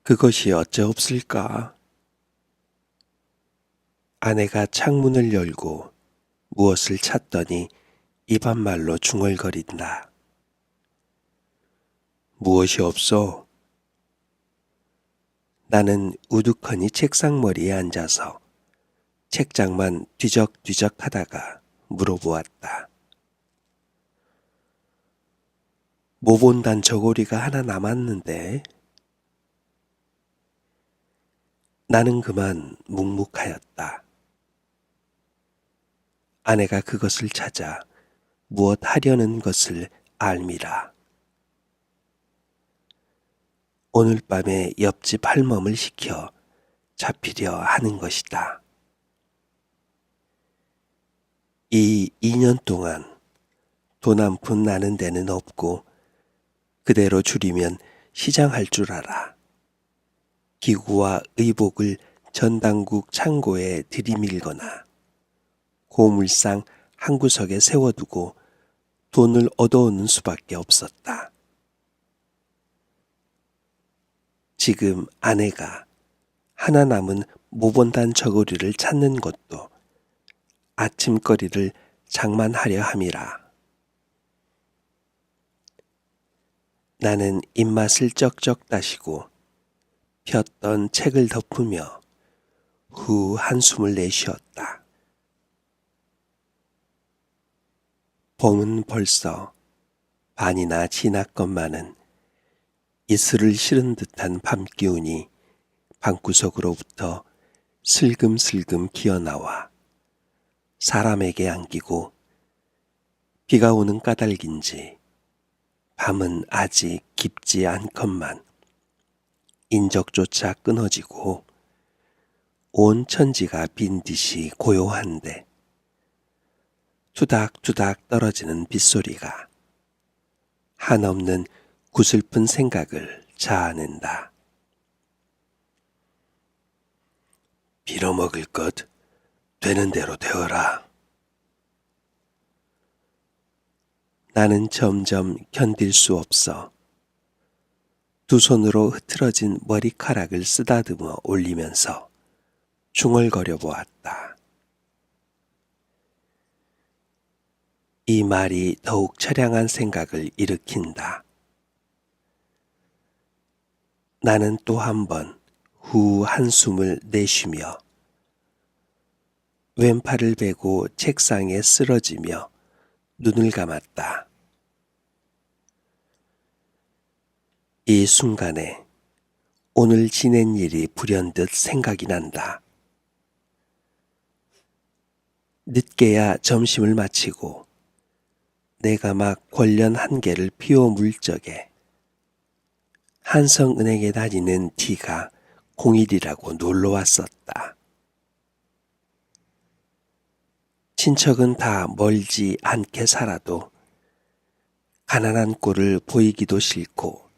그것이 어찌 없을까? 아내가 창문을 열고 무엇을 찾더니 입안말로 중얼거린다. 무엇이 없어? 나는 우두커니 책상머리에 앉아서 책장만 뒤적뒤적 하다가 물어보았다. 모본단 저고리가 하나 남았는데. 나는 그만 묵묵하였다. 아내가 그것을 찾아 무엇 하려는 것을 알미라. 오늘 밤에 옆집 할멈을 시켜 잡히려 하는 것이다. 이 2년 동안 돈 한 푼 나는 데는 없고 그대로 줄이면 시장할 줄 알아. 기구와 의복을 전당국 창고에 들이밀거나 고물상 한 구석에 세워두고 돈을 얻어오는 수밖에 없었다. 지금 아내가 하나 남은 모본단 저고리를 찾는 것도 아침거리를 장만하려 함이라. 나는 입맛을 쩍쩍 따시고 폈던 책을 덮으며 후 한숨을 내쉬었다. 봄은 벌써 반이나 지났건만은 이슬을 실은 듯한 밤기운이 방구석으로부터 슬금슬금 기어나와 사람에게 안기고 비가 오는 까닭인지 밤은 아직 깊지 않건만 인적조차 끊어지고 온 천지가 빈 듯이 고요한데 투닥투닥 떨어지는 빗소리가 한없는 구슬픈 생각을 자아낸다. 빌어먹을 것 되는 대로 되어라. 나는 점점 견딜 수 없어 두 손으로 흐트러진 머리카락을 쓰다듬어 올리면서 중얼거려 보았다. 이 말이 더욱 처량한 생각을 일으킨다. 나는 또 한 번 후 한숨을 내쉬며 왼팔을 베고 책상에 쓰러지며 눈을 감았다. 이 순간에 오늘 지낸 일이 불현듯 생각이 난다. 늦게야 점심을 마치고 내가 막 권련 한 개를 피워 물 적에 한성은행에 다니는 D가 공일이라고 놀러 왔었다. 친척은 다 멀지 않게 살아도 가난한 꼴을 보이기도 싫고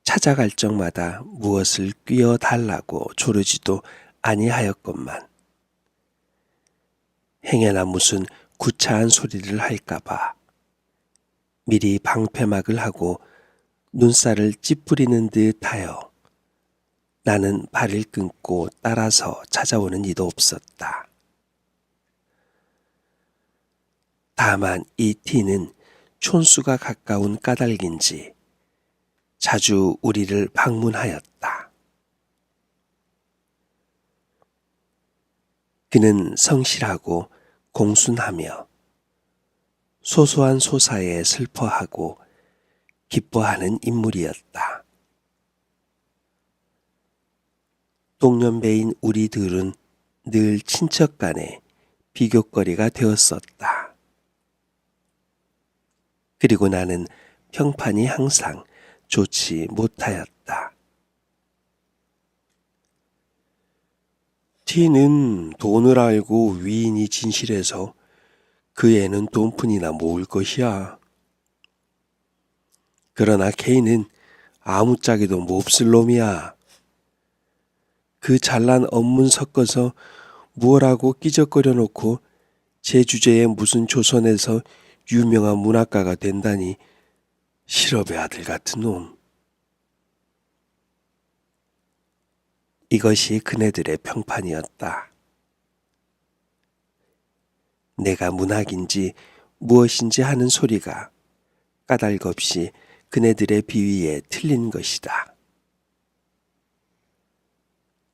찾아갈 적마다 무엇을 끼어 달라고 조르지도 아니하였건만 행여나 무슨 구차한 소리를 할까봐 미리 방패막을 하고 눈살을 찌푸리는 듯하여 나는 발을 끊고 따라서 찾아오는 이도 없었다. 다만 이 T는 촌수가 가까운 까닭인지 자주 우리를 방문하였다. 그는 성실하고 공순하며 소소한 소사에 슬퍼하고 기뻐하는 인물이었다. 동년배인 우리들은 늘 친척 간에 비교거리가 되었었다. 그리고 나는 평판이 항상 좋지 못하였다. T는 돈을 알고 위인이 진실해서 그 애는 돈푼이나 모을 것이야. 그러나 K는 아무짝에도 몹쓸 놈이야. 그 잘난 언문 섞어서 무엇라고 끼적거려 놓고 제 주제에 무슨 조선에서 유명한 문학가가 된다니 실업의 아들 같은 놈. 이것이 그네들의 평판이었다. 내가 문학인지 무엇인지 하는 소리가 까닭없이 그네들의 비위에 틀린 것이다.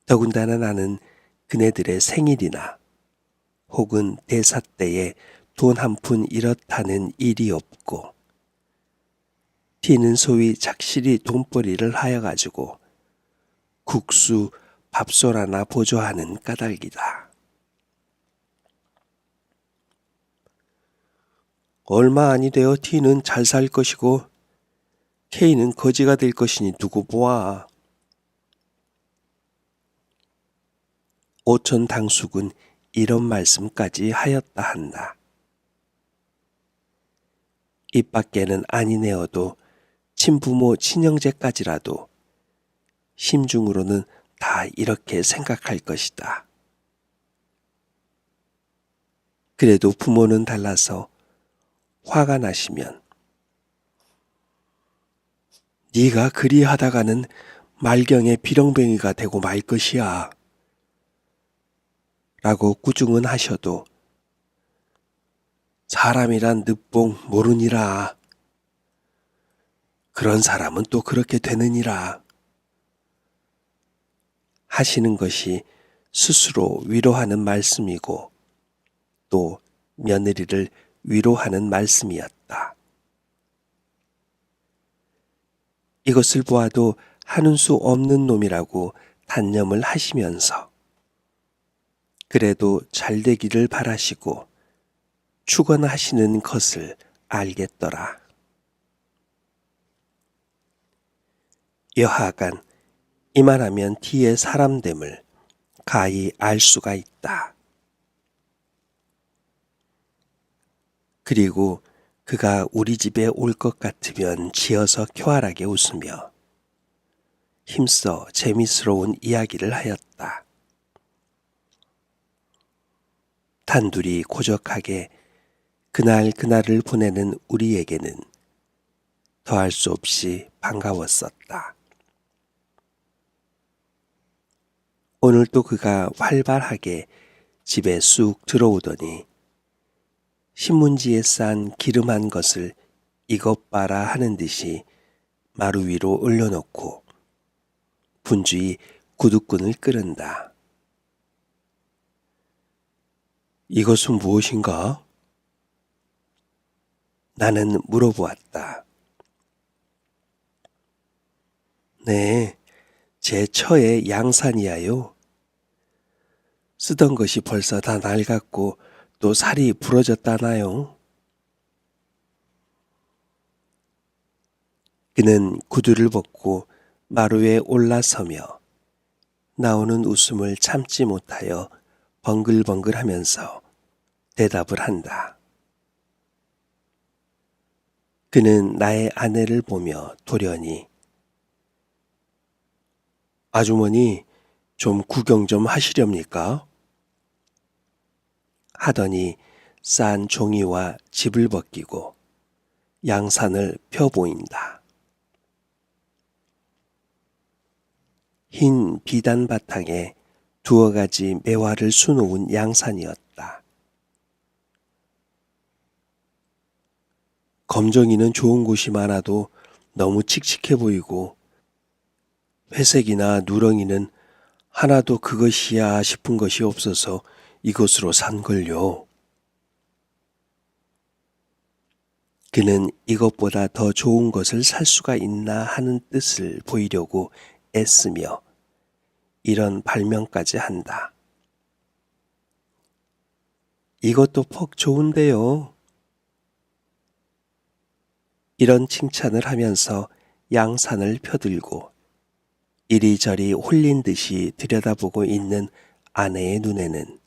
더군다나 나는 그네들의 생일이나 혹은 대사 때에 돈 한 푼 이렇다는 일이 없고 티는 소위 착실히 돈벌이를 하여 가지고 국수, 밥솥 하나 보조하는 까닭이다. 얼마 아니 되어 T는 잘 살 것이고 K는 거지가 될 것이니 두고 보아. 오천 당숙은 이런 말씀까지 하였다 한다. 입 밖에는 아니내어도 친부모 친형제까지라도 심중으로는 다 이렇게 생각할 것이다. 그래도 부모는 달라서 화가 나시면 네가 그리하다가는 말경의 비렁뱅이가 되고 말 것이야 라고 꾸중은 하셔도 사람이란 늦봉 모르니라. 그런 사람은 또 그렇게 되느니라 하시는 것이 스스로 위로하는 말씀이고 또 며느리를 위로하는 말씀이었다. 이것을 보아도 하는 수 없는 놈이라고 단념을 하시면서 그래도 잘 되기를 바라시고 축원하시는 것을 알겠더라. 여하간 이만하면 T의 사람됨을 가히 알 수가 있다. 그리고 그가 우리 집에 올 것 같으면 지어서 쾌활하게 웃으며 힘써 재미스러운 이야기를 하였다. 단둘이 고적하게 그날을 보내는 우리에게는 더할 수 없이 반가웠었다. 오늘 또 그가 활발하게 집에 쑥 들어오더니 신문지에 싼 기름한 것을 이것 봐라 하는 듯이 마루 위로 올려놓고 분주히 구두꾼을 끄른다. 이것은 무엇인가? 나는 물어보았다. 네, 제 처의 양산이야요. 쓰던 것이 벌써 다 낡았고 또 살이 부러졌다나요? 그는 구두를 벗고 마루에 올라서며 나오는 웃음을 참지 못하여 벙글벙글하면서 대답을 한다. 그는 나의 아내를 보며 돌연히 아주머니 좀 구경 좀 하시렵니까? 하더니 싼 종이와 집을 벗기고 양산을 펴 보인다. 흰 비단 바탕에 두어 가지 매화를 수놓은 양산이었다. 검정이는 좋은 곳이 많아도 너무 칙칙해 보이고 회색이나 누렁이는 하나도 그것이야 싶은 것이 없어서 이것으로 산걸요. 그는 이것보다 더 좋은 것을 살 수가 있나 하는 뜻을 보이려고 애쓰며 이런 발명까지 한다. 이것도 퍽 좋은데요. 이런 칭찬을 하면서 양산을 펴들고 이리저리 홀린 듯이 들여다보고 있는 아내의 눈에는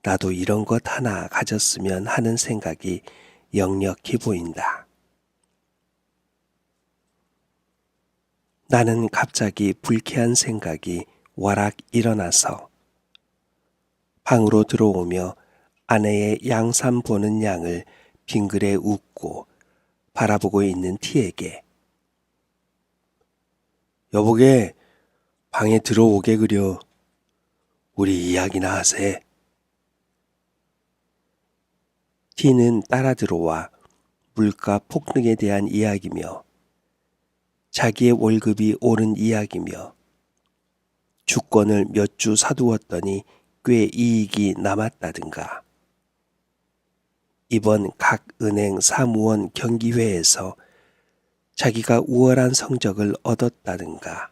나도 이런 것 하나 가졌으면 하는 생각이 역력히 보인다. 나는 갑자기 불쾌한 생각이 와락 일어나서 방으로 들어오며 아내의 양산 보는 양을 빙그레 웃고 바라보고 있는 T에게 여보게 방에 들어오게 그려. 우리 이야기나 하세. T는 따라 들어와 물가 폭등에 대한 이야기며 자기의 월급이 오른 이야기며 주권을 몇 주 사두었더니 꽤 이익이 남았다든가, 이번 각 은행 사무원 경기회에서 자기가 우월한 성적을 얻었다든가,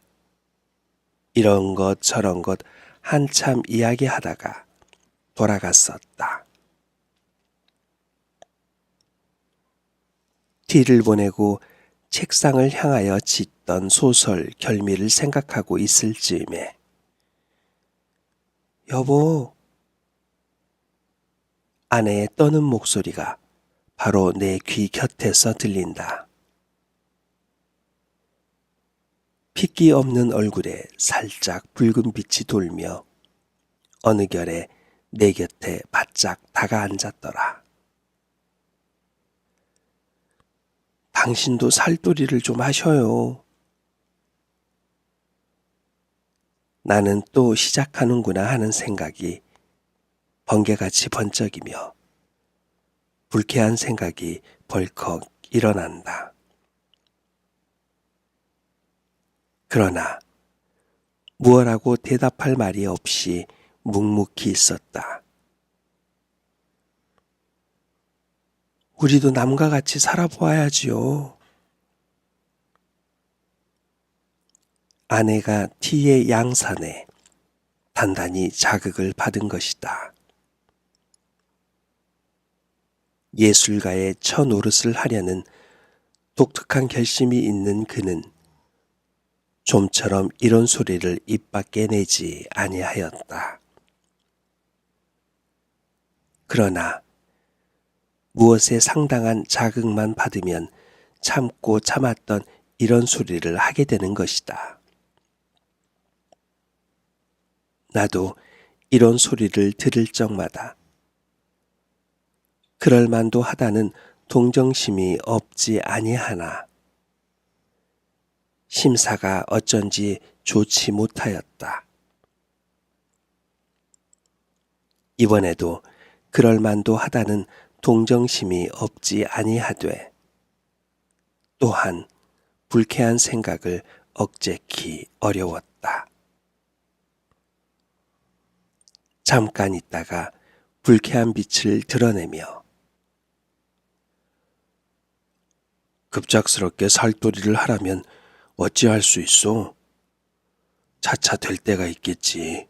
이런 것 저런 것 한참 이야기하다가 돌아갔었다. T를 보내고 책상을 향하여 짓던 소설 결미를 생각하고 있을 즈음에 여보, 아내의 떠는 목소리가 바로 내 귀 곁에서 들린다. 핏기 없는 얼굴에 살짝 붉은 빛이 돌며 어느 결에 내 곁에 바짝 다가앉았더라. 당신도 살도리를 좀 하셔요. 나는 또 시작하는구나 하는 생각이 번개같이 번쩍이며 불쾌한 생각이 벌컥 일어난다. 그러나 무엇라고 대답할 말이 없이 묵묵히 있었다. 우리도 남과 같이 살아보아야지요. 아내가 T의 양산에 단단히 자극을 받은 것이다. 예술가의 처노릇을 하려는 독특한 결심이 있는 그는 좀처럼 이런 소리를 입 밖에 내지 아니하였다. 그러나 무엇에 상당한 자극만 받으면 참고 참았던 이런 소리를 하게 되는 것이다. 나도 이런 소리를 들을 적마다 그럴만도 하다는 동정심이 없지 아니하나 심사가 어쩐지 좋지 못하였다. 이번에도 그럴만도 하다는 동정심이 없지 아니하되 또한 불쾌한 생각을 억제키 어려웠다. 잠깐 있다가 불쾌한 빛을 드러내며 급작스럽게 살도리를 하라면 어찌할 수 있어? 차차 될 때가 있겠지.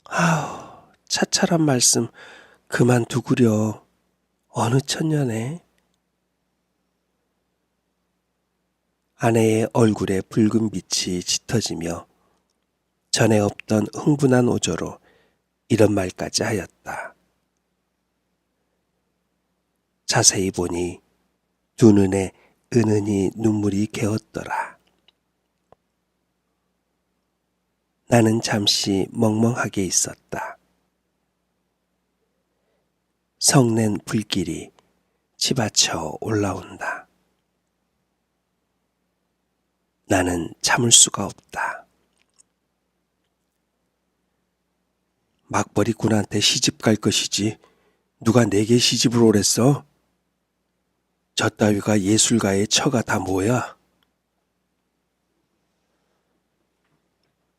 아우, 차차란 말씀 그만두구려. 어느 천년에. 아내의 얼굴에 붉은 빛이 짙어지며 전에 없던 흥분한 오조로 이런 말까지 하였다. 자세히 보니 두 눈에 은은히 눈물이 개었더라. 나는 잠시 멍멍하게 있었다. 성낸 불길이 치받쳐 올라온다. 나는 참을 수가 없다. 막벌이꾼한테 시집 갈 것이지 누가 내게 시집을 오랬어? 저 따위가 예술가의 처가 다 뭐야?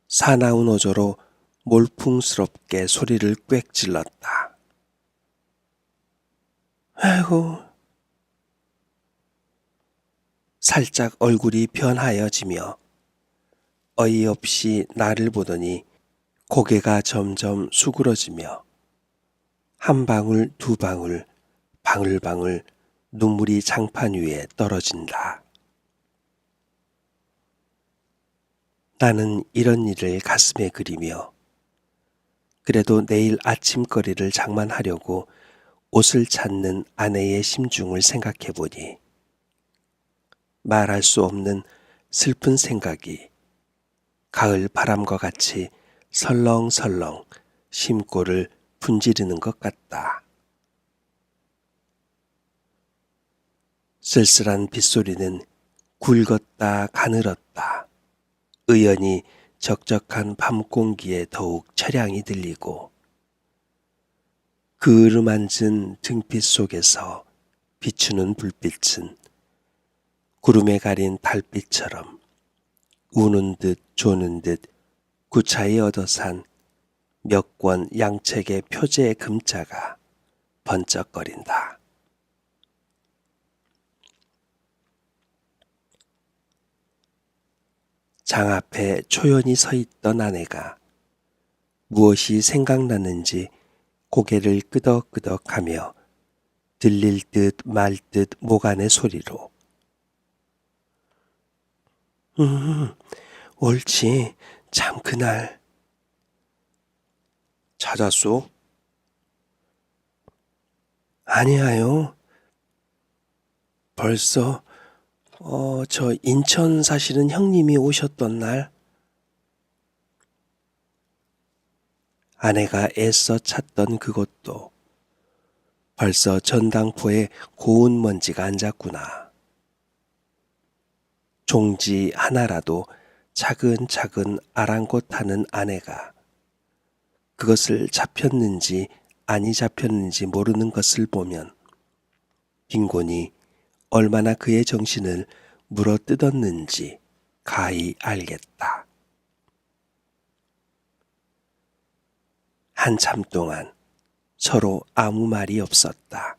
사나운 어조로 몰풍스럽게 소리를 꽥 질렀다. 아이고. 살짝 얼굴이 변하여지며 어이없이 나를 보더니 고개가 점점 수그러지며 한 방울 두 방울 방울방울 눈물이 장판 위에 떨어진다. 나는 이런 일을 가슴에 그리며 그래도 내일 아침거리를 장만하려고 옷을 찾는 아내의 심중을 생각해보니 말할 수 없는 슬픈 생각이 가을 바람과 같이 설렁설렁 심골을 분지르는 것 같다. 쓸쓸한 빗소리는 굵었다 가늘었다 의연히 적적한 밤 공기에 더욱 처량히 들리고 그 으르만진 등빛 속에서 비추는 불빛은 구름에 가린 달빛처럼 우는 듯 조는 듯 구차히 얻어산 몇 권 양책의 표제의 금자가 번쩍거린다. 장 앞에 초연히 서 있던 아내가 무엇이 생각났는지 고개를 끄덕끄덕하며 들릴 듯 말 듯 목안의 소리로 옳지. 참 그날. 찾았소? 아니야요. 벌써 저 인천 사시는 형님이 오셨던 날 아내가 애써 찾던 그곳도 벌써 전당포에 고운 먼지가 앉았구나. 종지 하나라도 차근차근 아랑곳하는 아내가 그것을 잡혔는지 아니 잡혔는지 모르는 것을 보면 빈곤이 얼마나 그의 정신을 물어뜯었는지 가히 알겠다. 한참 동안 서로 아무 말이 없었다.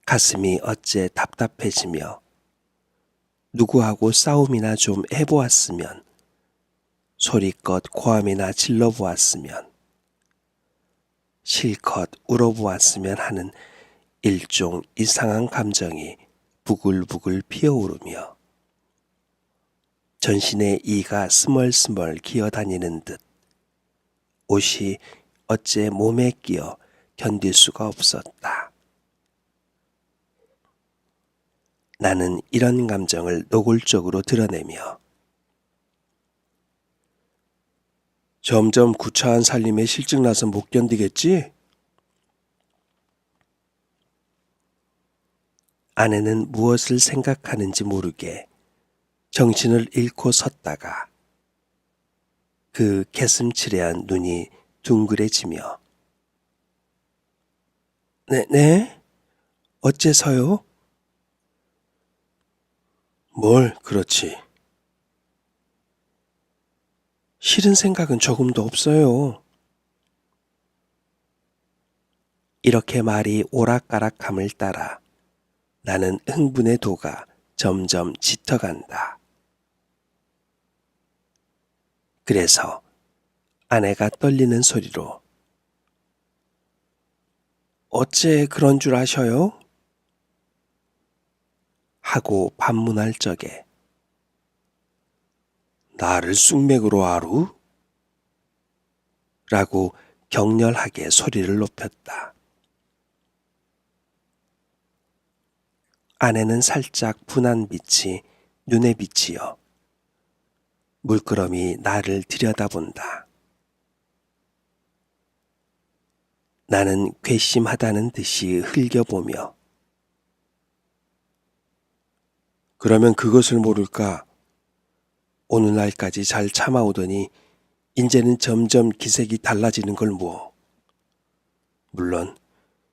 가슴이 어째 답답해지며 누구하고 싸움이나 좀 해보았으면 소리껏 고함이나 질러보았으면 실컷 울어보았으면 하는 일종 이상한 감정이 부글부글 피어오르며 전신의 이가 스멀스멀 기어다니는 듯 옷이 어째 몸에 끼어 견딜 수가 없었다. 나는 이런 감정을 노골적으로 드러내며 점점 구차한 살림에 실증나서 못 견디겠지? 아내는 무엇을 생각하는지 모르게 정신을 잃고 섰다가 그 개슴츠레한 눈이 둥그레지며 네? 어째서요? 뭘 그렇지. 싫은 생각은 조금도 없어요. 이렇게 말이 오락가락함을 따라 나는 흥분의 도가 점점 짙어간다. 그래서 아내가 떨리는 소리로 어째 그런 줄 아셔요? 하고 반문할 적에 나를 쑥맥으로 아루? 라고 격렬하게 소리를 높였다. 아내는 살짝 분한 빛이 눈에 비치어 물끄러미 나를 들여다본다. 나는 괘씸하다는 듯이 흘겨보며 그러면 그것을 모를까? 오늘날까지 잘 참아오더니 인제는 점점 기색이 달라지는 걸 뭐. 물론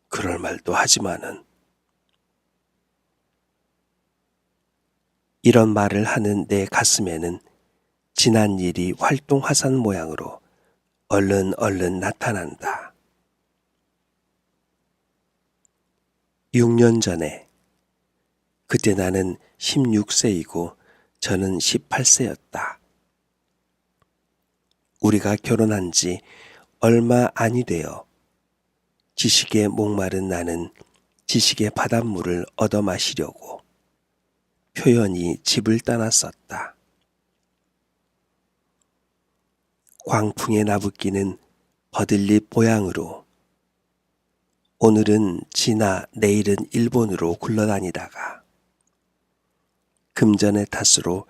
그럴 말도 하지만은 이런 말을 하는 내 가슴에는 지난 일이 활동화산 모양으로 얼른 나타난다. 6년 전에 그때 나는 16세이고 저는 18세였다. 우리가 결혼한 지 얼마 아니 되어 지식에 목마른 나는 지식의 바닷물을 얻어 마시려고 표현이 집을 떠났었다. 광풍에 나부끼는 버들잎 모양으로 오늘은 진아 내일은 일본으로 굴러다니다가 금전의 탓으로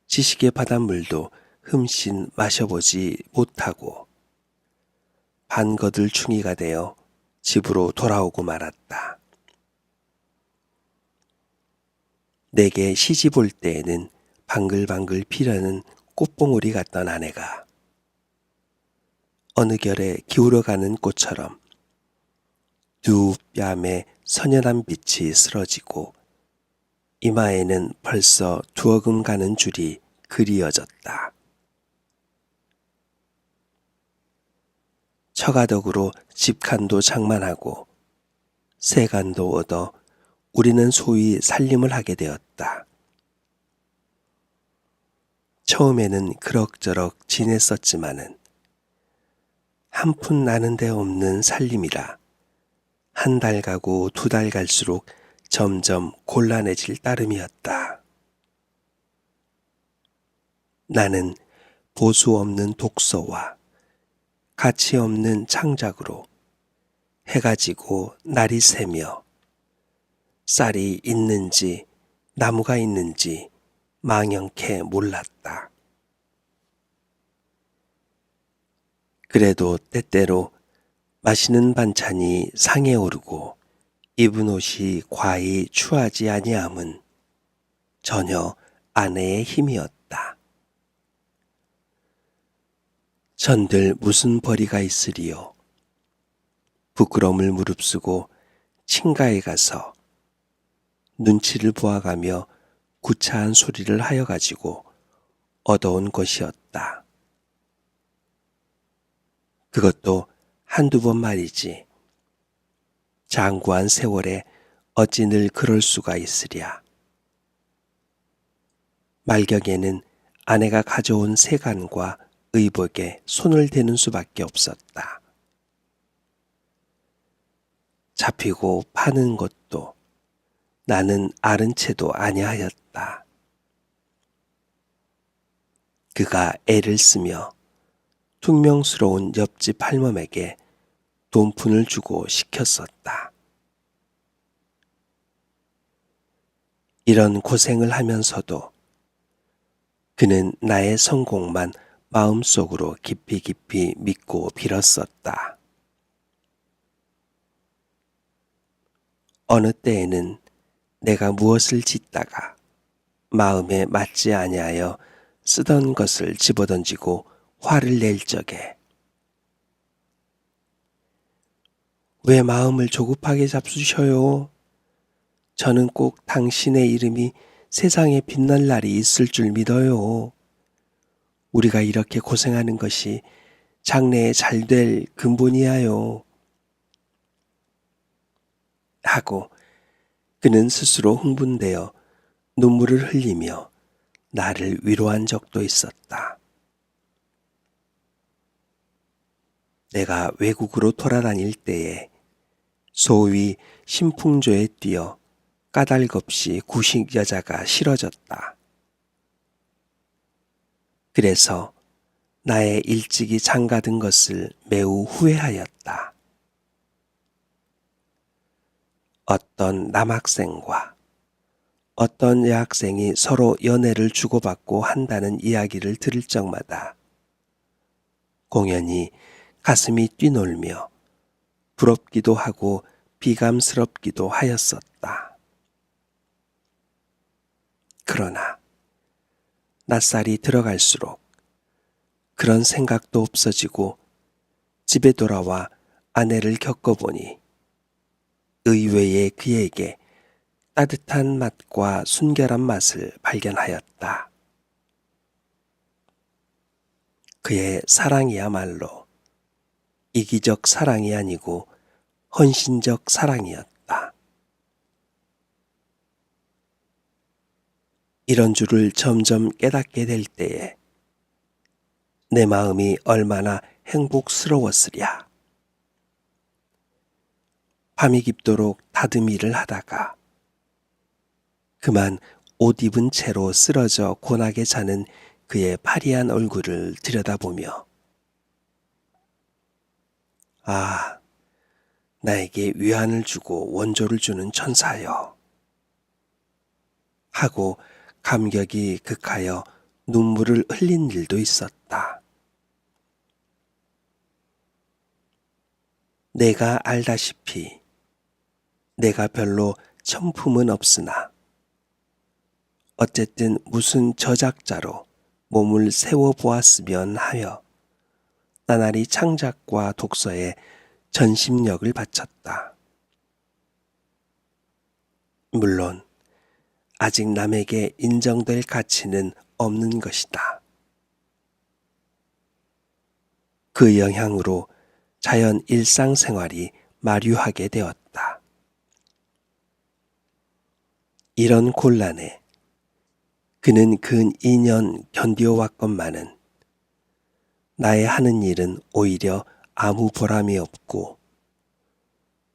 지식의 바닷물도 흠씬 마셔보지 못하고 반거들충이가 되어 집으로 돌아오고 말았다. 내게 시집 올 때에는 방글방글 피려는 꽃봉오리 같던 아내가 어느 결에 기울어가는 꽃처럼 두 뺨에 선연한 빛이 쓰러지고 이마에는 벌써 두어금 가는 줄이 그리어졌다. 처가덕으로 집칸도 장만하고 세간도 얻어 우리는 소위 살림을 하게 되었다. 처음에는 그럭저럭 지냈었지만은 한 푼 나는 데 없는 살림이라 한 달 가고 두 달 갈수록 점점 곤란해질 따름이었다. 나는 보수 없는 독서와 가치 없는 창작으로 해가 지고 날이 새며 쌀이 있는지 나무가 있는지 망연케 몰랐다. 그래도 때때로 맛있는 반찬이 상에 오르고 입은 옷이 과히 추하지 아니함은 전혀 아내의 힘이었다. 전들 무슨 벌이가 있으리요. 부끄러움을 무릅쓰고 친가에 가서 눈치를 보아가며 구차한 소리를 하여 가지고 얻어온 것이었다. 그것도 한두 번 말이지. 장구한 세월에 어찌 늘 그럴 수가 있으랴. 말격에는 아내가 가져온 세간과 의복에 손을 대는 수밖에 없었다. 잡히고 파는 것도 나는 아른 채도 아니하였다. 그가 애를 쓰며 퉁명스러운 옆집 할멈에게 돈푼을 주고 시켰었다. 이런 고생을 하면서도 그는 나의 성공만 마음속으로 깊이 깊이 믿고 빌었었다. 어느 때에는 내가 무엇을 짓다가 마음에 맞지 아니하여 쓰던 것을 집어던지고 화를 낼 적에 왜 마음을 조급하게 잡수셔요? 저는 꼭 당신의 이름이 세상에 빛날 날이 있을 줄 믿어요. 우리가 이렇게 고생하는 것이 장래에 잘 될 근본이야요. 하고 그는 스스로 흥분되어 눈물을 흘리며 나를 위로한 적도 있었다. 내가 외국으로 돌아다닐 때에 소위 신풍조에 뛰어 까닭없이 구식 여자가 싫어졌다. 그래서 나의 일찍이 장가든 것을 매우 후회하였다. 어떤 남학생과 어떤 여학생이 서로 연애를 주고받고 한다는 이야기를 들을 적마다 공연히 가슴이 뛰놀며 부럽기도 하고 비감스럽기도 하였었다. 그러나 낯살이 들어갈수록 그런 생각도 없어지고 집에 돌아와 아내를 겪어보니 의외의 그에게 따뜻한 맛과 순결한 맛을 발견하였다. 그의 사랑이야말로 이기적 사랑이 아니고 헌신적 사랑이었다. 이런 줄을 점점 깨닫게 될 때에 내 마음이 얼마나 행복스러웠으랴. 밤이 깊도록 다듬이를 하다가 그만 옷 입은 채로 쓰러져 고나게 자는 그의 파리한 얼굴을 들여다보며 아, 나에게 위안을 주고 원조를 주는 천사여 하고 감격이 극하여 눈물을 흘린 일도 있었다. 내가 알다시피 내가 별로 천품은 없으나 어쨌든 무슨 저작자로 몸을 세워보았으면 하여 나날이 창작과 독서에 전심력을 바쳤다. 물론 아직 남에게 인정될 가치는 없는 것이다. 그 영향으로 자연 일상생활이 마류하게 되었다. 이런 곤란에 그는 근 2년 견디어왔건만은 나의 하는 일은 오히려 아무 보람이 없고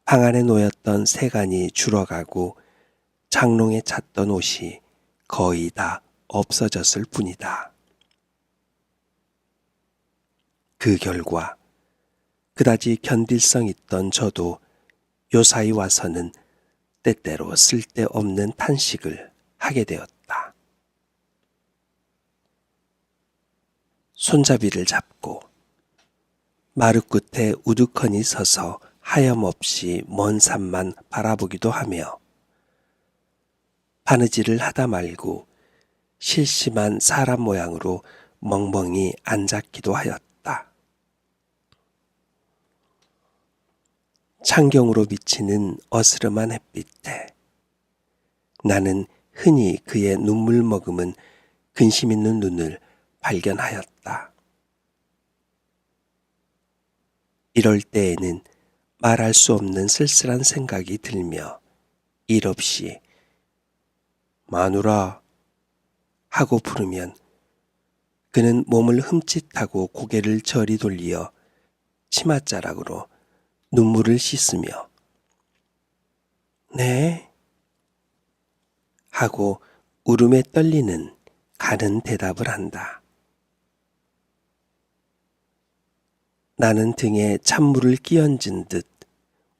방 안에 놓였던 세간이 줄어가고 장롱에 찼던 옷이 거의 다 없어졌을 뿐이다. 그 결과 그다지 견딜성 있던 저도 요사이 와서는 때때로 쓸데없는 탄식을 하게 되었다. 손잡이를 잡고 마루 끝에 우두커니 서서 하염없이 먼 산만 바라보기도 하며 바느질을 하다 말고 실심한 사람 모양으로 멍멍이 앉았기도 하였다. 창경으로 비치는 어스름한 햇빛에 나는 흔히 그의 눈물 머금은 근심 있는 눈을 발견하였다. 이럴 때에는 말할 수 없는 쓸쓸한 생각이 들며 일 없이 마누라 하고 부르면 그는 몸을 흠칫하고 고개를 저리 돌리어 치맛자락으로 눈물을 씻으며 네 하고 울음에 떨리는 가는 대답을 한다. 나는 등에 찬물을 끼얹은 듯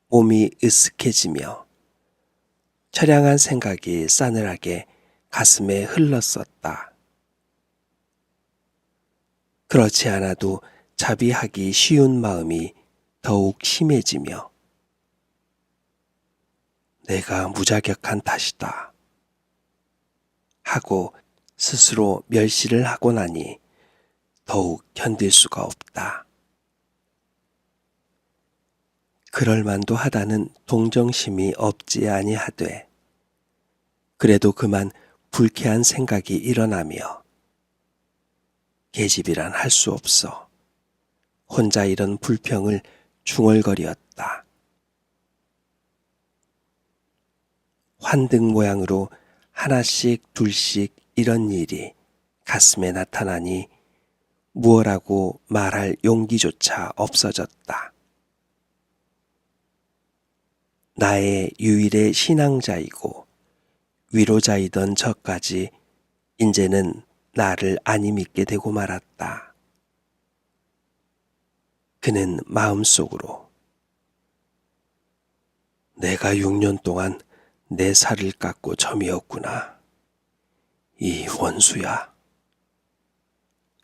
몸이 으쓱해지며 처량한 생각이 싸늘하게 가슴에 흘렀었다. 그렇지 않아도 자비하기 쉬운 마음이 더욱 심해지며 내가 무자격한 탓이다 하고 스스로 멸시를 하고 나니 더욱 견딜 수가 없다. 그럴 만도 하다는 동정심이 없지 아니하되 그래도 그만 불쾌한 생각이 일어나며 계집이란 할 수 없어 혼자 이런 불평을 중얼거리었다. 환등 모양으로 하나씩 둘씩 이런 일이 가슴에 나타나니 무엇라고 말할 용기조차 없어졌다. 나의 유일의 신앙자이고 위로자이던 저까지 이제는 나를 아니 믿게 되고 말았다. 그는 마음속으로 내가 6년 동안 내 살을 깎고 점이었구나. 이 원수야.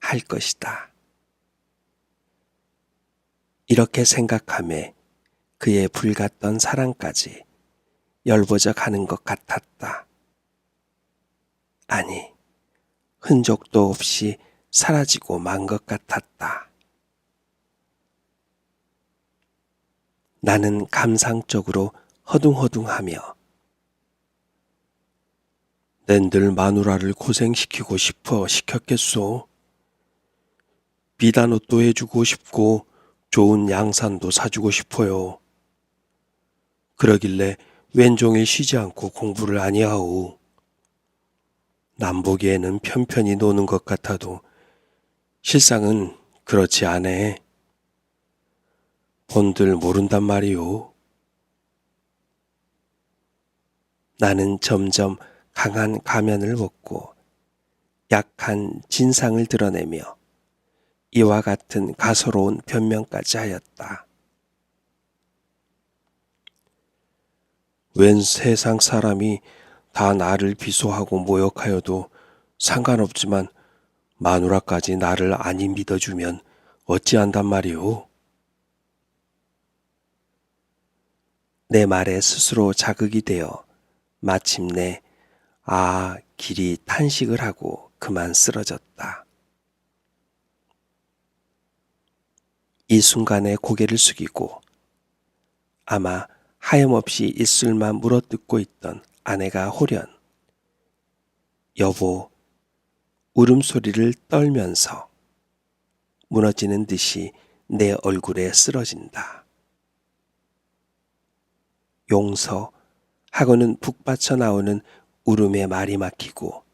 할 것이다. 이렇게 생각하며 그의 불같던 사랑까지 열버져 가는 것 같았다. 아니, 흔적도 없이 사라지고 만 것 같았다. 나는 감상적으로 허둥허둥하며 낸들 마누라를 고생시키고 싶어 시켰겠소. 비단 옷도 해주고 싶고 좋은 양산도 사주고 싶어요. 그러길래 왼종일 쉬지 않고 공부를 아니하오. 남 보기에는 편편히 노는 것 같아도 실상은 그렇지 않아. 본들 모른단 말이오. 나는 점점 강한 가면을 벗고 약한 진상을 드러내며 이와 같은 가소로운 변명까지 하였다. 웬 세상 사람이 다 나를 비소하고 모욕하여도 상관없지만 마누라까지 나를 아니 믿어주면 어찌한단 말이오. 내 말에 스스로 자극이 되어 마침내 길이 탄식을 하고 그만 쓰러졌다. 이 순간에 고개를 숙이고 아마 하염없이 입술만 물어뜯고 있던 아내가 호련, 여보, 울음소리를 떨면서 무너지는 듯이 내 얼굴에 쓰러진다. 용서 하고는 북받쳐 나오는 울음에 말이 막히고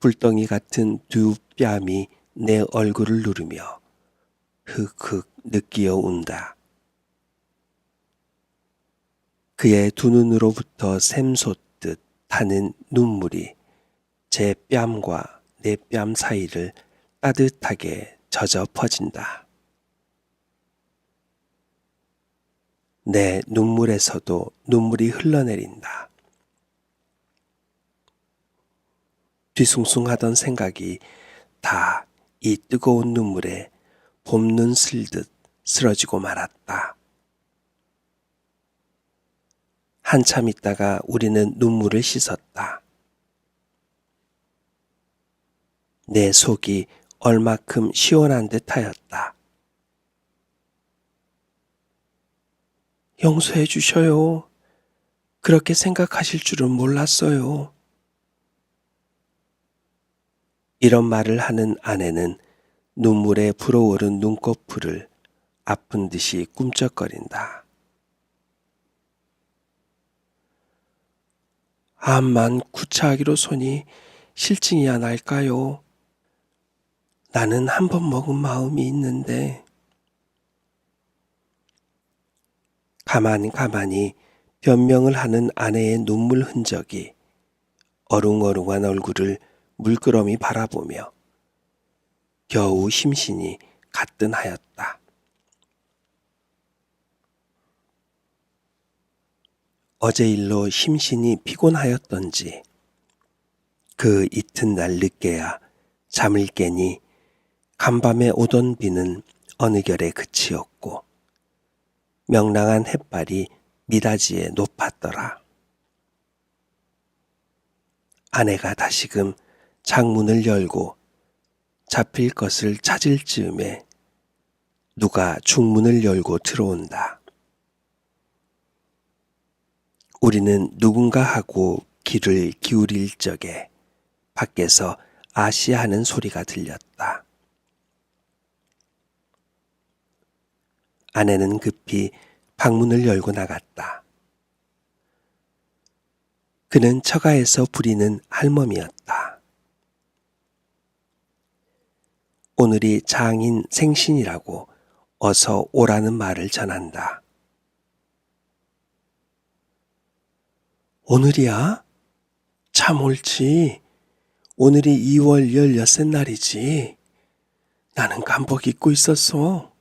불덩이 같은 두 뺨이 내 얼굴을 누르며 흑흑 느끼어 운다. 그의 두 눈으로부터 샘솟듯 타는 눈물이 제 뺨과 내 뺨 사이를 따뜻하게 젖어 퍼진다. 내 눈물에서도 눈물이 흘러내린다. 뒤숭숭하던 생각이 다 이 뜨거운 눈물에 봄눈 슬듯 쓰러지고 말았다. 한참 있다가 우리는 눈물을 씻었다. 내 속이 얼마큼 시원한 듯 하였다. 용서해 주셔요. 그렇게 생각하실 줄은 몰랐어요. 이런 말을 하는 아내는 눈물에 불어오른 눈꺼풀을 아픈 듯이 꿈쩍거린다. 암만 구차하기로 손이 실증이야 날까요? 나는 한 번 먹은 마음이 있는데 가만히 변명을 하는 아내의 눈물 흔적이 어룽어룽한 얼굴을 물끄러미 바라보며 겨우 심신이 가뜬하였다. 어제 일로 심신이 피곤하였던지 그 이튿날 늦게야 잠을 깨니 간밤에 오던 비는 어느 결에 그치었고 명랑한 햇발이 미닫이에 높았더라. 아내가 다시금 창문을 열고 잡힐 것을 찾을 즈음에 누가 중문을 열고 들어온다. 우리는 누군가 하고 귀를 기울일 적에 밖에서 아시아하는 소리가 들렸다. 아내는 급히 방문을 열고 나갔다. 그는 처가에서 부리는 할멈이었다. 오늘이 장인 생신이라고 어서 오라는 말을 전한다. 오늘이야? 참 옳지. 오늘이 2월 16째 날이지. 나는 간복 입고 있었어.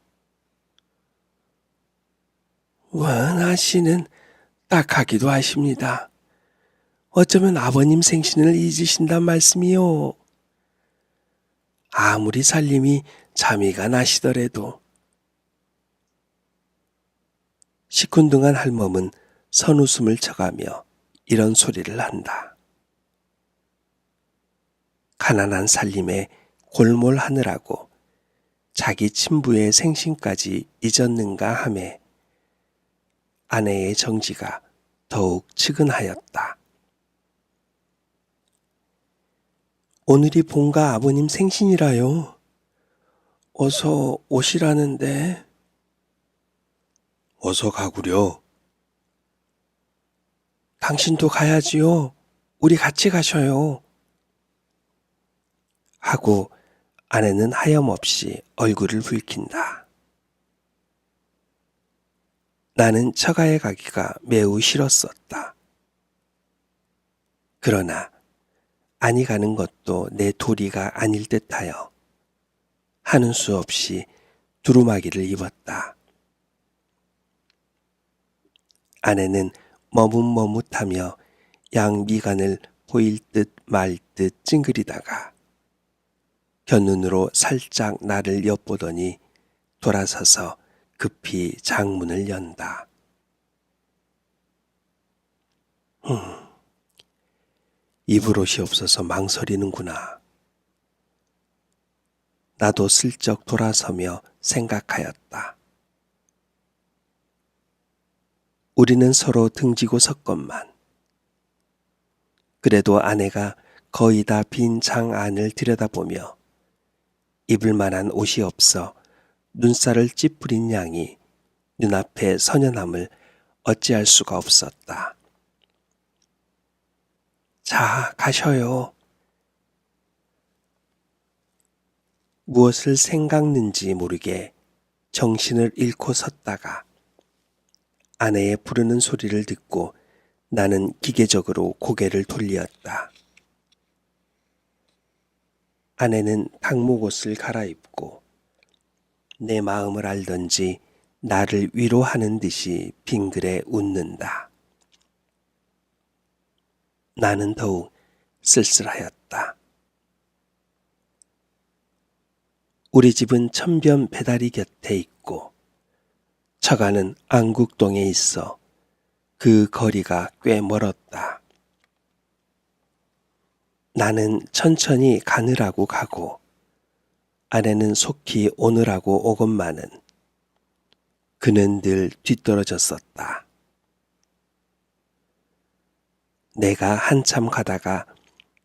원하시는 딱하기도 하십니다. 어쩌면 아버님 생신을 잊으신단 말씀이요. 아무리 살림이 잠이가 나시더라도. 시큰둥한 할멈은 선웃음을 쳐가며 이런 소리를 한다. 가난한 살림에 골몰하느라고 자기 친부의 생신까지 잊었는가 하매 아내의 정지가 더욱 측은하였다. 오늘이 본가 아버님 생신이라요. 어서 오시라는데. 어서 가구려. 당신도 가야지요. 우리 같이 가셔요. 하고 아내는 하염없이 얼굴을 붉힌다. 나는 처가에 가기가 매우 싫었었다. 그러나 아니 가는 것도 내 도리가 아닐 듯하여 하는 수 없이 두루마기를 입었다. 아내는 머뭇머뭇하며 양미간을 보일 듯 말 듯 찡그리다가 곁눈으로 살짝 나를 엿보더니 돌아서서 급히 장문을 연다. 입을 옷이 없어서 망설이는구나. 나도 슬쩍 돌아서며 생각하였다. 우리는 서로 등지고 섰건만. 그래도 아내가 거의 다 빈 장 안을 들여다보며 입을 만한 옷이 없어 눈살을 찌푸린 양이 눈앞에 선연함을 어찌할 수가 없었다. 자, 가셔요. 무엇을 생각는지 모르게 정신을 잃고 섰다가 아내의 부르는 소리를 듣고 나는 기계적으로 고개를 돌리었다. 아내는 탕목옷을 갈아입고 내 마음을 알던지 나를 위로하는 듯이 빙그레 웃는다. 나는 더욱 쓸쓸하였다. 우리 집은 천변 배다리 곁에 있고 처가는 안국동에 있어 그 거리가 꽤 멀었다. 나는 천천히 가느라고 가고 아내는 속히 오느라고 오건만은 그는 늘 뒤떨어졌었다. 내가 한참 가다가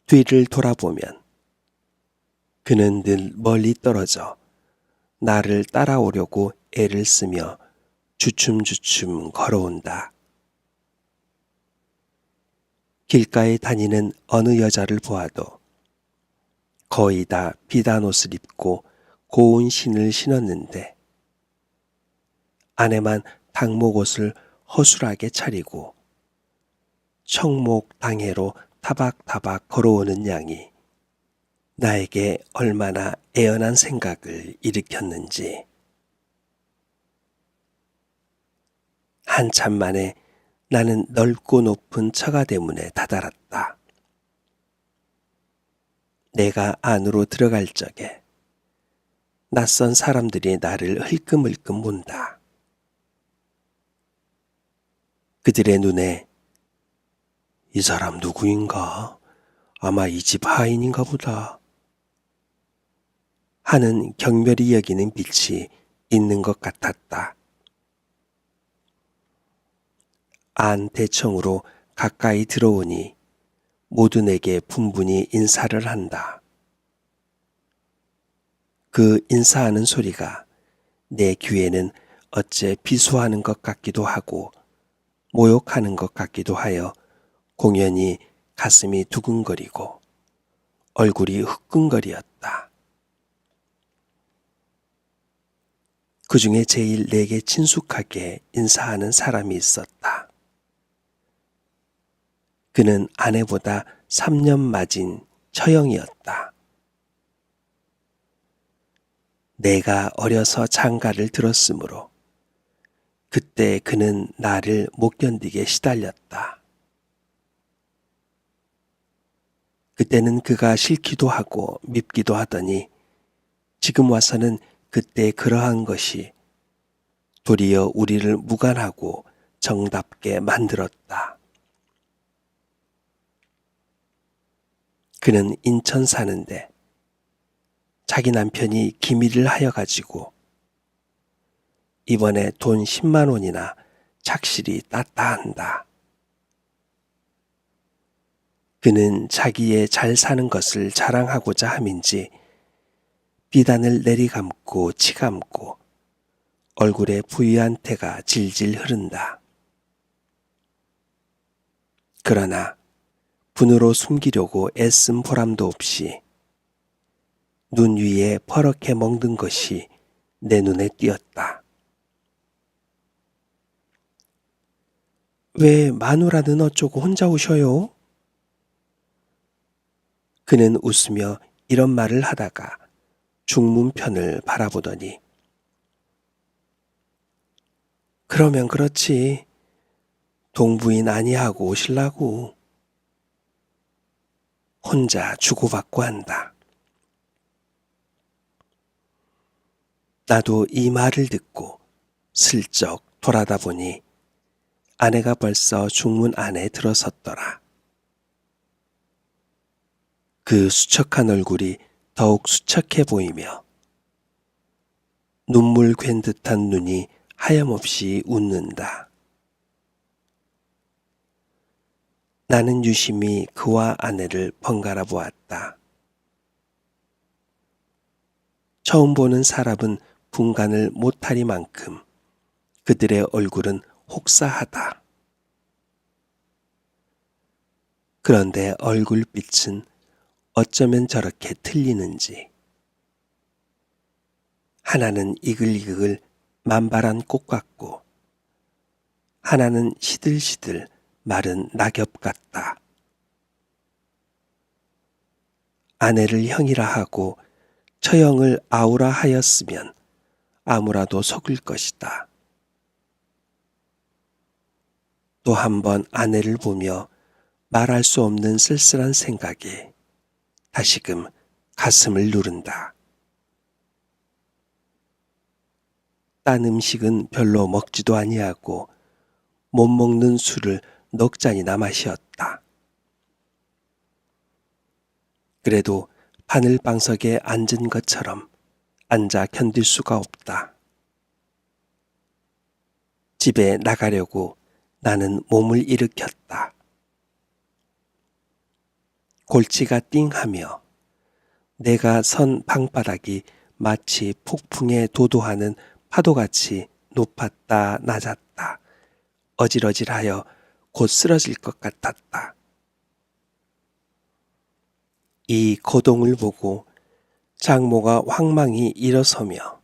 뒤를 돌아보면 그는 늘 멀리 떨어져 나를 따라오려고 애를 쓰며 주춤주춤 걸어온다. 길가에 다니는 어느 여자를 보아도 거의 다 비단 옷을 입고 고운 신을 신었는데 아내만 탕목옷을 허술하게 차리고 청목 당해로 타박타박 걸어오는 양이 나에게 얼마나 애연한 생각을 일으켰는지. 한참 만에 나는 넓고 높은 처가대문에 다다랐다. 내가 안으로 들어갈 적에 낯선 사람들이 나를 흘끔흘끔 본다. 그들의 눈에 이 사람 누구인가? 아마 이 집 하인인가 보다 하는 경멸이 여기는 빛이 있는 것 같았다. 안 대청으로 가까이 들어오니 모두 내게 분분히 인사를 한다. 그 인사하는 소리가 내 귀에는 어째 비수하는 것 같기도 하고 모욕하는 것 같기도 하여 공연히 가슴이 두근거리고 얼굴이 후끈거리었다. 그 중에 제일 내게 친숙하게 인사하는 사람이 있었다. 그는 아내보다 3년 맞은 처형이었다. 내가 어려서 장가를 들었으므로 그때 그는 나를 못 견디게 시달렸다. 그때는 그가 싫기도 하고 밉기도 하더니 지금 와서는 그때 그러한 것이 도리어 우리를 무관하고 정답게 만들었다. 그는 인천 사는데 자기 남편이 기밀을 하여 가지고 이번에 돈 10만 원이나 착실히 땄다 한다. 그는 자기의 잘 사는 것을 자랑하고자 함인지 비단을 내리감고 치감고 얼굴에 부유한 태가 질질 흐른다. 그러나 분으로 숨기려고 애쓴 보람도 없이 눈 위에 퍼렇게 멍든 것이 내 눈에 띄었다. 왜 마누라는 어쩌고 혼자 오셔요? 그는 웃으며 이런 말을 하다가 중문편을 바라보더니 그러면 그렇지. 동부인 아니하고 오실라고. 혼자 주고받고 한다. 나도 이 말을 듣고 슬쩍 돌아다 보니 아내가 벌써 중문 안에 들어섰더라. 그 수척한 얼굴이 더욱 수척해 보이며 눈물 괜 듯한 눈이 하염없이 웃는다. 나는 유심히 그와 아내를 번갈아 보았다. 처음 보는 사람은 분간을 못하리만큼 그들의 얼굴은 혹사하다. 그런데 얼굴빛은 어쩌면 저렇게 틀리는지. 하나는 이글이글 만발한 꽃 같고 하나는 시들시들 마른 낙엽 같다. 아내를 형이라 하고 처형을 아우라 하였으면 아무라도 속을 것이다. 또 한 번 아내를 보며 말할 수 없는 쓸쓸한 생각에 다시금 가슴을 누른다. 딴 음식은 별로 먹지도 아니하고 못 먹는 술을 넉 잔이나 마시었다. 그래도 바늘방석에 앉은 것처럼 앉아 견딜 수가 없다. 집에 나가려고 나는 몸을 일으켰다. 골치가 띵하며 내가 선 방바닥이 마치 폭풍에 도도하는 파도같이 높았다 낮았다 어질어질하여 곧 쓰러질 것 같았다. 이 고동을 보고 장모가 황망히 일어서며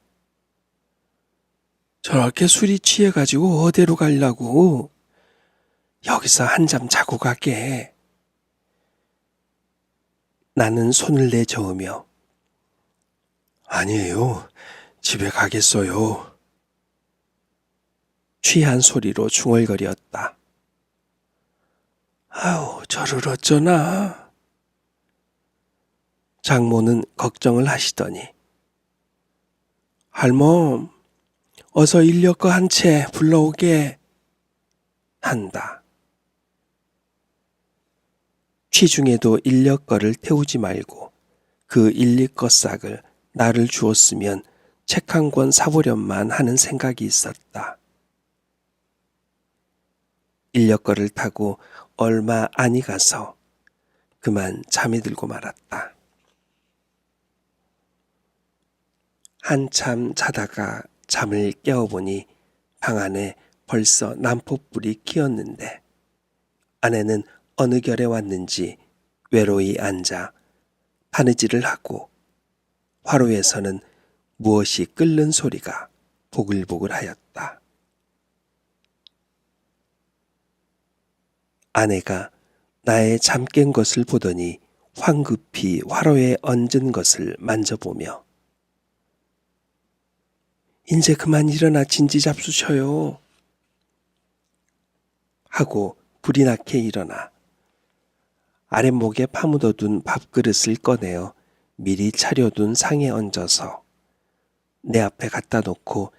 저렇게 술이 취해가지고 어디로 가려고? 여기서 한잠 자고 가게. 나는 손을 내저으며 아니에요. 집에 가겠어요. 취한 소리로 중얼거렸다. 아우, 저를 어쩌나. 장모는 걱정을 하시더니 할멈, 어서 인력거 한 채 불러오게 한다. 취중에도 인력거를 태우지 말고 그 일리거 싹을 나를 주었으면 책 한 권 사보련만 하는 생각이 있었다. 인력거를 타고 얼마 안이 가서 그만 잠이 들고 말았다. 한참 자다가 잠을 깨어보니 방 안에 벌써 난포불이 켜었는데 아내는 어느 결에 왔는지 외로이 앉아 바느질을 하고 화로에서는 무엇이 끓는 소리가 보글보글하였다. 아내가 나의 잠 깬 것을 보더니 황급히 화로에 얹은 것을 만져보며 이제 그만 일어나 진지 잡수셔요 하고 불이 나게 일어나 아랫목에 파묻어둔 밥그릇을 꺼내어 미리 차려둔 상에 얹어서 내 앞에 갖다 놓고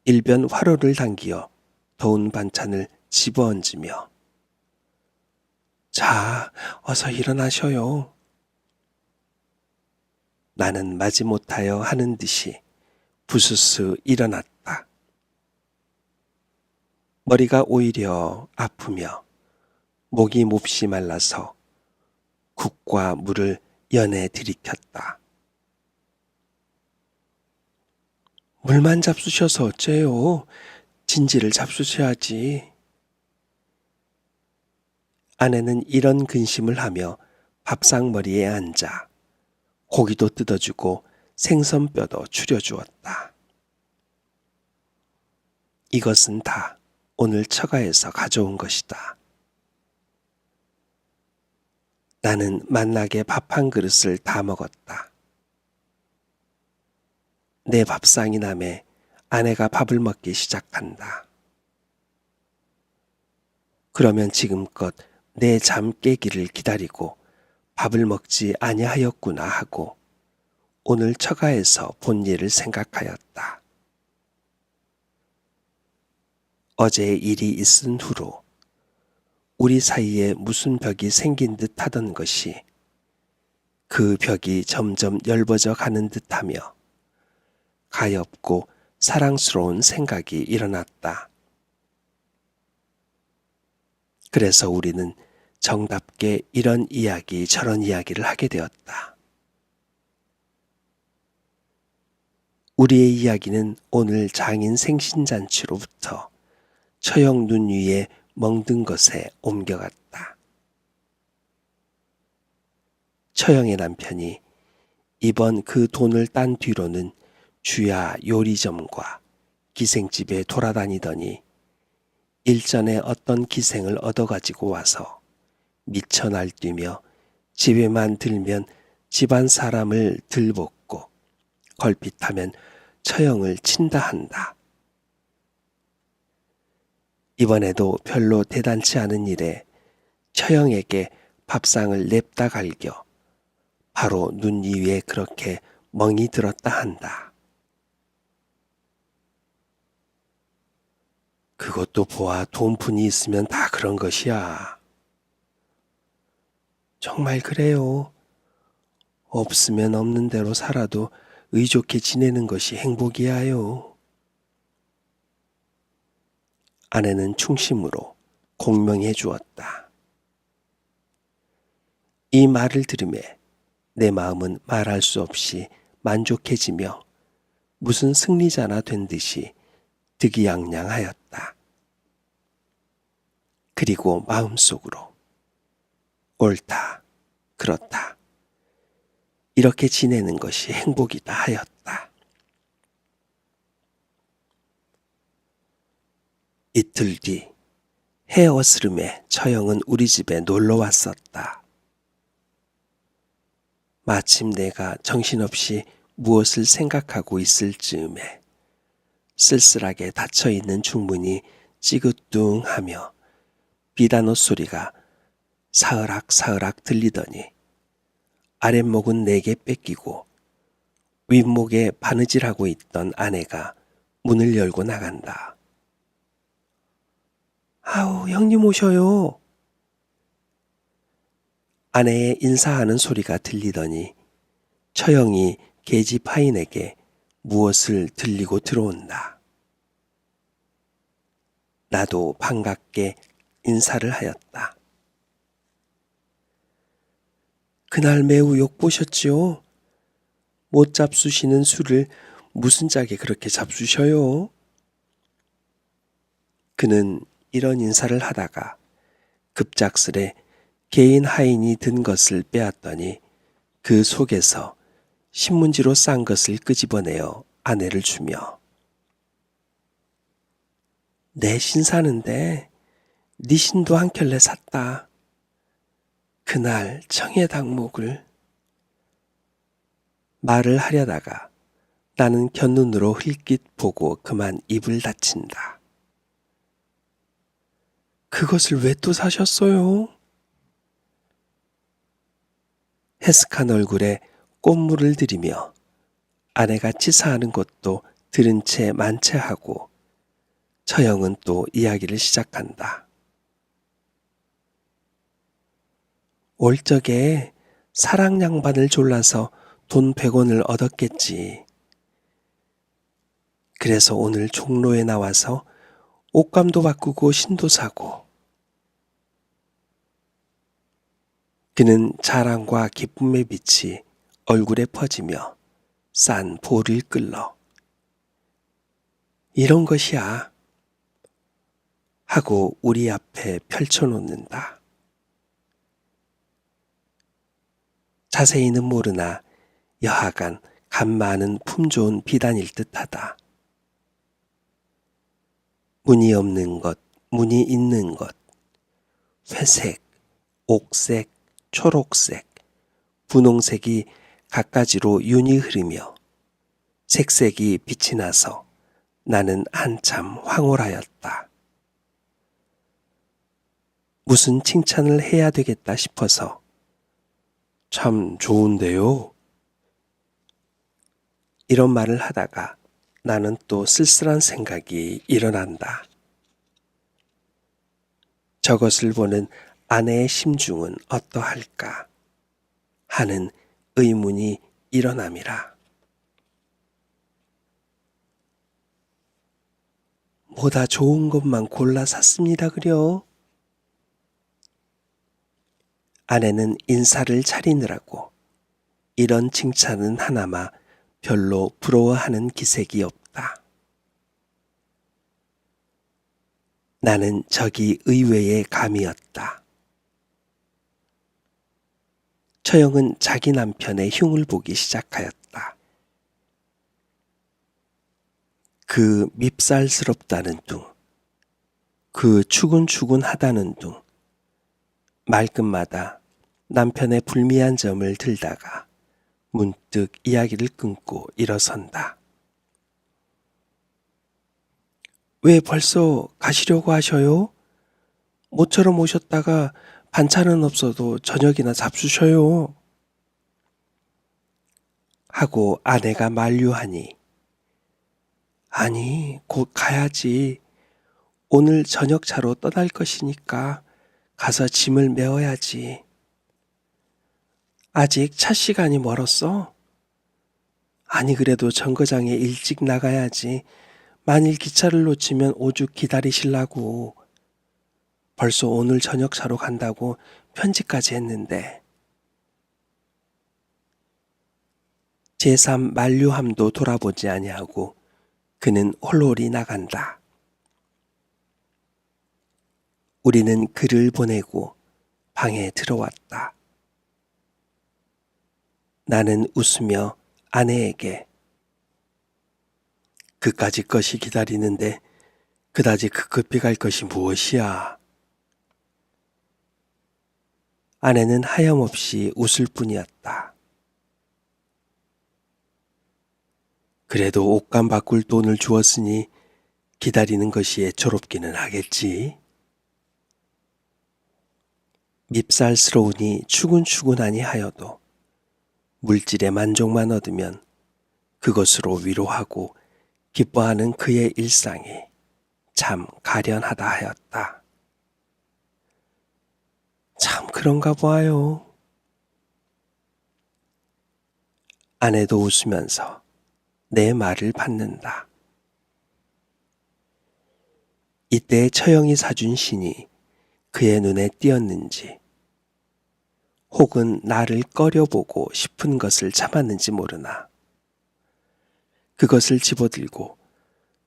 일변 화로를 당기어 더운 반찬을 집어얹으며 자, 어서 일어나셔요. 나는 마지못하여 하는 듯이 부스스 일어났다. 머리가 오히려 아프며 목이 몹시 말라서 국과 물을 연에 들이켰다. 물만 잡수셔서 어째요? 진지를 잡수셔야지. 아내는 이런 근심을 하며 밥상머리에 앉아 고기도 뜯어주고 생선뼈도 추려주었다. 이것은 다 오늘 처가에서 가져온 것이다. 나는 만나게 밥 한 그릇을 다 먹었다. 내 밥상이 남에 아내가 밥을 먹기 시작한다. 그러면 지금껏 내 잠 깨기를 기다리고 밥을 먹지 아니하였구나 하고 오늘 처가에서 본 일을 생각하였다. 어제 일이 있은 후로 우리 사이에 무슨 벽이 생긴 듯 하던 것이 그 벽이 점점 엷어져 가는 듯하며 가엾고 사랑스러운 생각이 일어났다. 그래서 우리는 정답게 이런 이야기 저런 이야기를 하게 되었다. 우리의 이야기는 오늘 장인 생신잔치로부터 처형 눈 위에 멍든 것에 옮겨갔다. 처형의 남편이 이번 그 돈을 딴 뒤로는 주야 요리점과 기생집에 돌아다니더니 일전에 어떤 기생을 얻어가지고 와서 미쳐 날뛰며 집에만 들면 집안 사람을 들볶고 걸핏하면 처형을 친다 한다. 이번에도 별로 대단치 않은 일에 처형에게 밥상을 냅다 갈겨 바로 눈 위에 그렇게 멍이 들었다 한다. 그것도 보아 돈푼이 있으면 다 그런 것이야. 정말 그래요. 없으면 없는 대로 살아도 의좋게 지내는 것이 행복이야요. 아내는 충심으로 공명해 주었다. 이 말을 들으매 내 마음은 말할 수 없이 만족해지며 무슨 승리자나 된 듯이 득이양양하였다. 그리고 마음속으로 옳다, 그렇다. 이렇게 지내는 것이 행복이다 하였다. 이틀 뒤 해 어스름에 처형은 우리 집에 놀러 왔었다. 마침 내가 정신없이 무엇을 생각하고 있을 즈음에 쓸쓸하게 닫혀있는 중문이 찌긋뚱하며 비단옷 소리가 사으락사으락 들리더니 아랫목은 내게 뺏기고 윗목에 바느질하고 있던 아내가 문을 열고 나간다. 아우, 형님 오셔요. 아내의 인사하는 소리가 들리더니 처형이 계집 하인에게 무엇을 들리고 들어온다. 나도 반갑게 인사를 하였다. 그날 매우 욕보셨지요? 못 잡수시는 술을 무슨 짝에 그렇게 잡수셔요? 그는 이런 인사를 하다가 급작스레 개인 하인이 든 것을 빼앗더니 그 속에서 신문지로 싼 것을 끄집어내어 아내를 주며 내 신사는데 네 신도 한 켤레 샀다. 그날 청해닭목을 말을 하려다가 나는 곁눈으로 흘낏 보고 그만 입을 닫힌다. 그것을 왜 또 사셨어요? 해슥한 얼굴에 꽃물을 들이며 아내가 치사하는 것도 들은 채 만체하고 처형은 또 이야기를 시작한다. 올 적에 사랑 양반을 졸라서 돈 100원을 얻었겠지. 그래서 오늘 종로에 나와서 옷감도 바꾸고 신도 사고. 그는 자랑과 기쁨의 빛이 얼굴에 퍼지며 싼 볼을 끌러 이런 것이야 하고 우리 앞에 펼쳐놓는다. 자세히는 모르나 여하간 간 많은 품 좋은 비단일 듯하다. 무늬 없는 것, 무늬 있는 것, 회색, 옥색, 초록색, 분홍색이 갖가지로 윤이 흐르며 색색이 빛이 나서 나는 한참 황홀하였다. 무슨 칭찬을 해야 되겠다 싶어서 참 좋은데요. 이런 말을 하다가 나는 또 쓸쓸한 생각이 일어난다. 저것을 보는 아내의 심중은 어떠할까 하는 의문이 일어남이라. 뭐다 좋은 것만 골라 샀습니다 그려. 아내는 인사를 차리느라고 이런 칭찬은 하나마 별로 부러워하는 기색이 없다. 나는 저기 의외의 감이었다. 처형은 자기 남편의 흉을 보기 시작하였다. 그 밉살스럽다는 둥, 그 추근추근하다는 둥, 말끝마다 남편의 불미한 점을 들다가 문득 이야기를 끊고 일어선다. 왜 벌써 가시려고 하셔요? 모처럼 오셨다가 반찬은 없어도 저녁이나 잡수셔요. 하고 아내가 만류하니, 아니, 곧 가야지. 오늘 저녁차로 떠날 것이니까 가서 짐을 메어야지. 아직 차 시간이 멀었어? 아니, 그래도 정거장에 일찍 나가야지. 만일 기차를 놓치면 오죽 기다리실라고. 벌써 오늘 저녁차로 간다고 편지까지 했는데. 제3 만류함도 돌아보지 아니하고 그는 홀홀이 나간다. 우리는 글을 보내고 방에 들어왔다. 나는 웃으며 아내에게 그까짓 것이 기다리는데 그다지 급급히 갈 것이 무엇이야. 아내는 하염없이 웃을 뿐이었다. 그래도 옷감 바꿀 돈을 주었으니 기다리는 것이 애처롭기는 하겠지. 밉살스러우니 추근추근하니 하여도 물질의 만족만 얻으면 그것으로 위로하고 기뻐하는 그의 일상이 참 가련하다 하였다. 참 그런가 봐요. 아내도 웃으면서 내 말을 받는다. 이때 처형이 사준 신이 그의 눈에 띄었는지 혹은 나를 꺼려보고 싶은 것을 참았는지 모르나 그것을 집어들고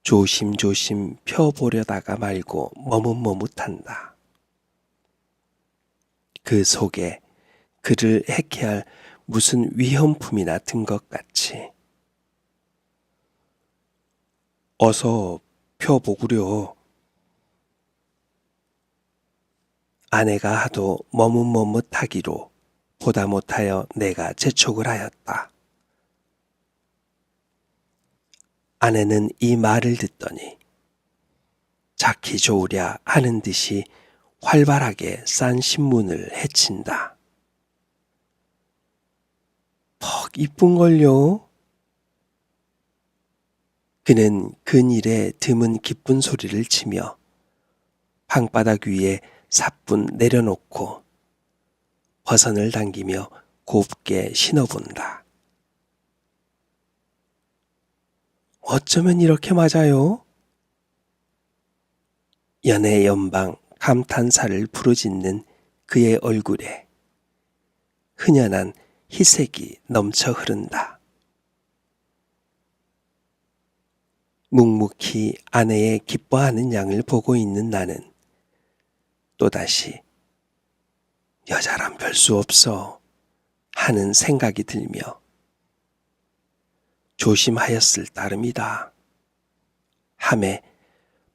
조심조심 펴보려다가 말고 머뭇머뭇한다. 그 속에 그를 해케할 무슨 위험품이나 든 것 같이. 어서 펴보구려. 아내가 하도 머뭇머뭇하기로 보다 못하여 내가 재촉을 하였다. 아내는 이 말을 듣더니 작히 좋으랴 하는 듯이 활발하게 싼 신문을 헤친다. 퍽 이쁜걸요. 그는 근일에 드문 기쁜 소리를 치며 방바닥 위에 사뿐 내려놓고 버선을 당기며 곱게 신어본다. 어쩌면 이렇게 맞아요? 연애 연방 감탄사를 부르짖는 그의 얼굴에 흔연한 희색이 넘쳐 흐른다. 묵묵히 아내의 기뻐하는 양을 보고 있는 나는 또다시 여자란 별 수 없어 하는 생각이 들며 조심하였을 따름이다. 함에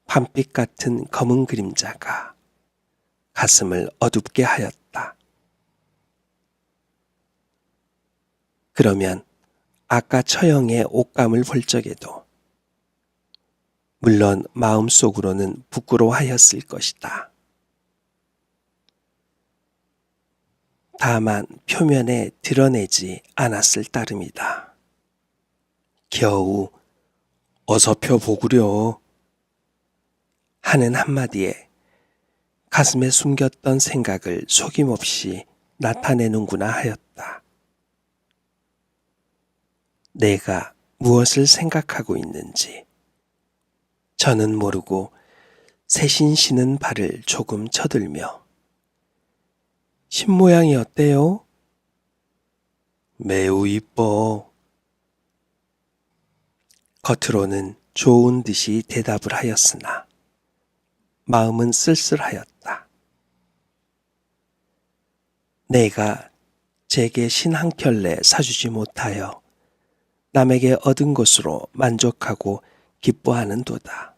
밤빛 같은 검은 그림자가 가슴을 어둡게 하였다. 그러면 아까 처형의 옷감을 볼 적에도 물론 마음속으로는 부끄러워하였을 것이다. 다만 표면에 드러내지 않았을 따름이다. 겨우 어서 펴보구려 하는 한마디에 가슴에 숨겼던 생각을 속임없이 나타내는구나 하였다. 내가 무엇을 생각하고 있는지 저는 모르고 새신 신은 발을 조금 쳐들며 신 모양이 어때요? 매우 이뻐. 겉으로는 좋은 듯이 대답을 하였으나 마음은 쓸쓸하였다. 내가 제게 신 한 켤레 사주지 못하여 남에게 얻은 것으로 만족하고 기뻐하는도다.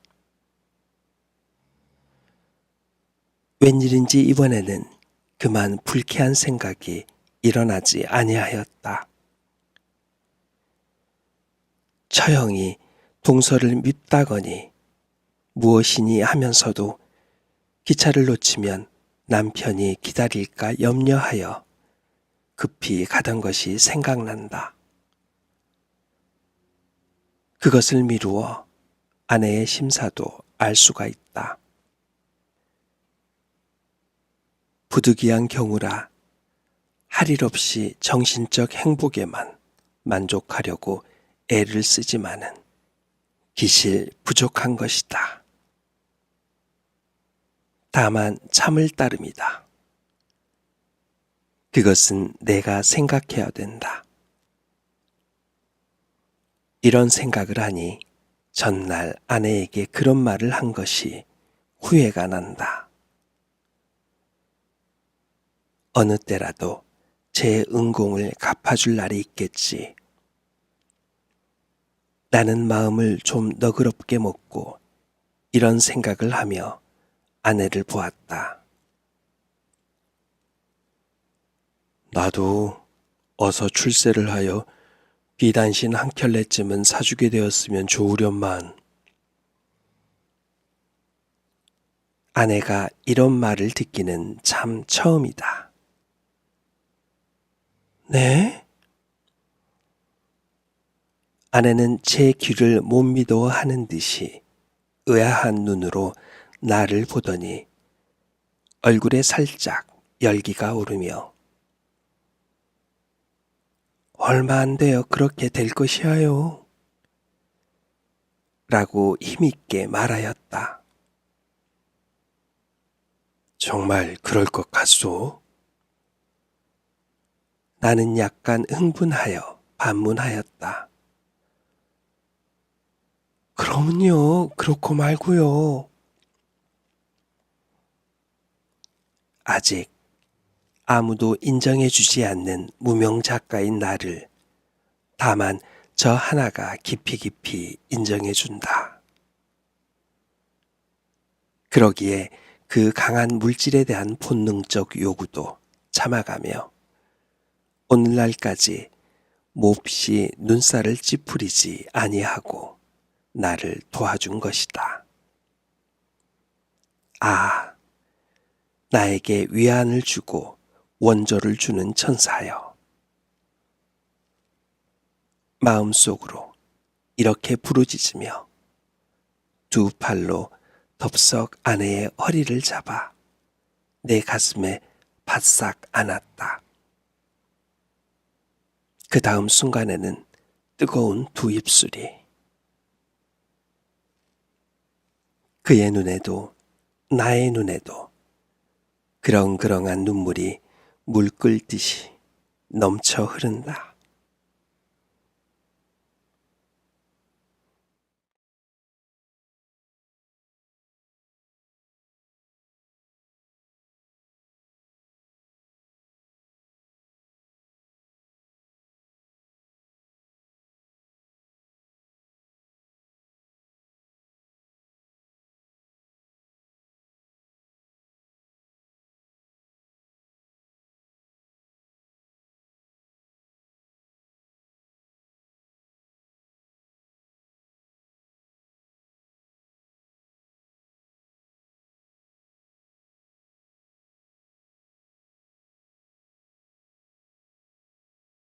웬일인지 이번에는 그만 불쾌한 생각이 일어나지 아니하였다. 처형이 동서를 밉다거니 무엇이니 하면서도 기차를 놓치면 남편이 기다릴까 염려하여 급히 가던 것이 생각난다. 그것을 미루어 아내의 심사도 알 수가 있다. 부득이한 경우라 할 일 없이 정신적 행복에만 만족하려고 애를 쓰지만은 기실 부족한 것이다. 다만 참을 따름이다. 그것은 내가 생각해야 된다. 이런 생각을 하니 전날 아내에게 그런 말을 한 것이 후회가 난다. 어느 때라도 제 은공을 갚아줄 날이 있겠지. 나는 마음을 좀 너그럽게 먹고 이런 생각을 하며 아내를 보았다. 나도 어서 출세를 하여 비단신 한 켤레쯤은 사주게 되었으면 좋으련만. 아내가 이런 말을 듣기는 참 처음이다. 네? 아내는 제 귀를 못 믿어 하는 듯이 의아한 눈으로 나를 보더니 얼굴에 살짝 열기가 오르며 얼마 안 되어 그렇게 될 것이야요. 라고 힘있게 말하였다. 정말 그럴 것 같소? 나는 약간 흥분하여 반문하였다. 그러면요, 그렇고 말고요. 아직 아무도 인정해주지 않는 무명 작가인 나를 다만 저 하나가 깊이 깊이 인정해준다. 그러기에 그 강한 물질에 대한 본능적 요구도 참아가며 오늘날까지 몹시 눈살을 찌푸리지 아니하고 나를 도와준 것이다. 아, 나에게 위안을 주고 원조를 주는 천사여. 마음속으로 이렇게 부르짖으며 두 팔로 덥석 아내의 허리를 잡아 내 가슴에 바싹 안았다. 그 다음 순간에는 뜨거운 두 입술이 그의 눈에도 나의 눈에도 그렁그렁한 눈물이 물 끓듯이 넘쳐 흐른다.